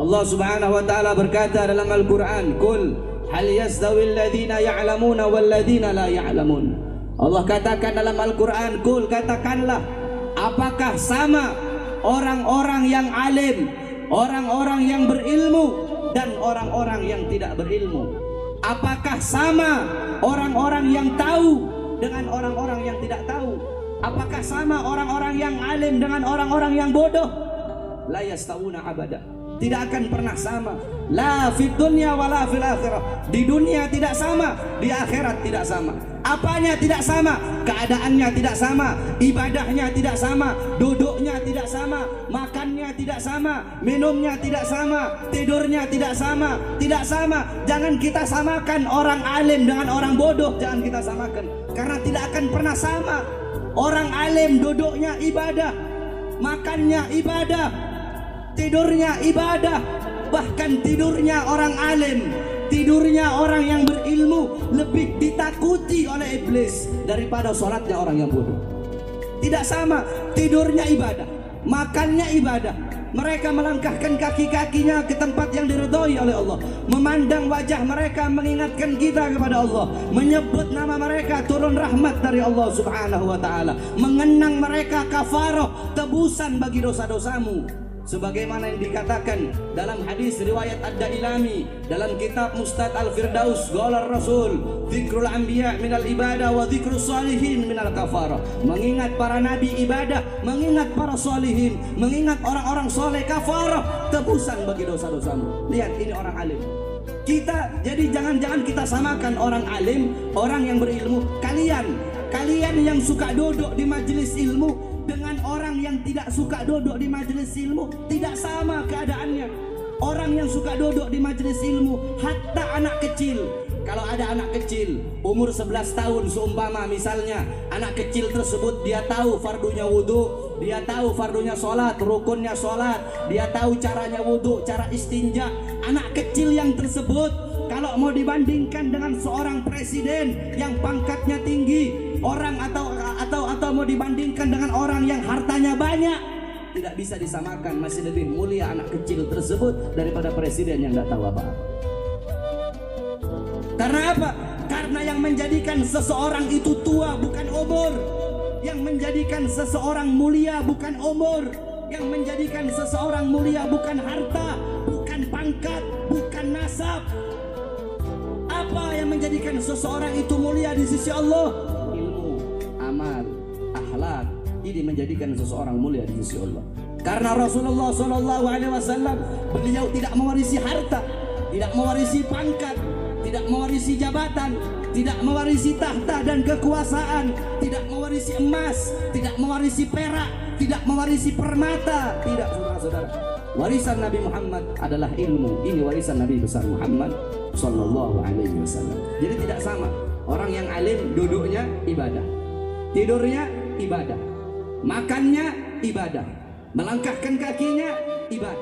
Allah Subhanahu wa taala berkata dalam Al-Qur'an, "Qul hal yastawi alladhina ya'lamuna wal ladzina la ya'lamun." Allah katakan dalam Al-Qur'an, "Qul," katakanlah, apakah sama orang-orang yang alim, orang-orang yang berilmu dan orang-orang yang tidak berilmu? Apakah sama orang-orang yang tahu dengan orang-orang yang tidak tahu? Apakah sama orang-orang yang alim dengan orang-orang yang bodoh? La yastawuna abada. Tidak akan pernah sama. La fid dunya wala fil akhirah. Di dunia tidak sama, di akhirat tidak sama. Apanya tidak sama? Keadaannya tidak sama, ibadahnya tidak sama, duduknya tidak sama, makannya tidak sama, minumnya tidak sama, tidurnya tidak sama, tidak sama. Jangan kita samakan orang alim dengan orang bodoh, jangan kita samakan, karena tidak akan pernah sama. Orang alim duduknya ibadah, makannya ibadah, tidurnya ibadah. Bahkan tidurnya orang alim, tidurnya orang yang berilmu lebih ditakuti oleh iblis daripada sholatnya orang yang bodoh. Tidak sama, tidurnya ibadah, makannya ibadah. Mereka melangkahkan kaki-kakinya ke tempat yang diridhoi oleh Allah. Memandang wajah mereka mengingatkan kita kepada Allah. Menyebut nama mereka turun rahmat dari Allah Subhanahu wa ta'ala. Mengenang mereka kafarah, tebusan bagi dosa-dosamu. Sebagaimana yang dikatakan dalam hadis riwayat Ad-Dailami dalam kitab Mustad Al-Firdaus, qala Rasul, dzikrul anbiya minal ibadah wa dzikrus shalihin minal kafarah. Mengingat para nabi ibadah, mengingat para sholihin, mengingat orang-orang soleh kafarah, tebusan bagi dosa-dosamu. Lihat, ini orang alim. Jadi jangan-jangan kita samakan orang alim, orang yang berilmu. Kalian yang suka duduk di majelis ilmu dengan orang yang tidak suka duduk di majelis ilmu tidak sama keadaannya. Orang yang suka duduk di majelis ilmu, hatta anak kecil, kalau ada anak kecil umur 11 tahun seumpama misalnya, anak kecil tersebut dia tahu fardunya wudhu, dia tahu fardunya sholat, rukunnya sholat, dia tahu caranya wudhu, cara istinja. Anak kecil yang tersebut kalau mau dibandingkan dengan seorang presiden yang pangkatnya tinggi, orang atau mau dibandingkan dengan orang yang hartanya banyak, tidak bisa disamakan. Masih lebih mulia anak kecil tersebut daripada presiden yang tidak tahu apa-apa. Karena apa? Karena yang menjadikan seseorang itu tua bukan umur, yang menjadikan seseorang mulia bukan umur, yang menjadikan seseorang mulia bukan harta, bukan pangkat, bukan nasab. Apa yang menjadikan seseorang itu mulia di sisi Allah? Ilmu, amal, akhlak. Ini menjadikan seseorang mulia di sisi Allah. Karena Rasulullah SAW beliau tidak mewarisi harta, tidak mewarisi pangkat, tidak mewarisi jabatan, tidak mewarisi tahta dan kekuasaan, tidak mewarisi emas, tidak mewarisi perak, tidak mewarisi permata. Tidak, saudara-saudara. Warisan Nabi Muhammad adalah ilmu. Ini warisan Nabi besar Muhammad Sallallahu Alaihi Wasallam. Jadi tidak sama. Orang yang alim duduknya ibadah, tidurnya ibadah, makannya ibadah, melangkahkan kakinya ibadah.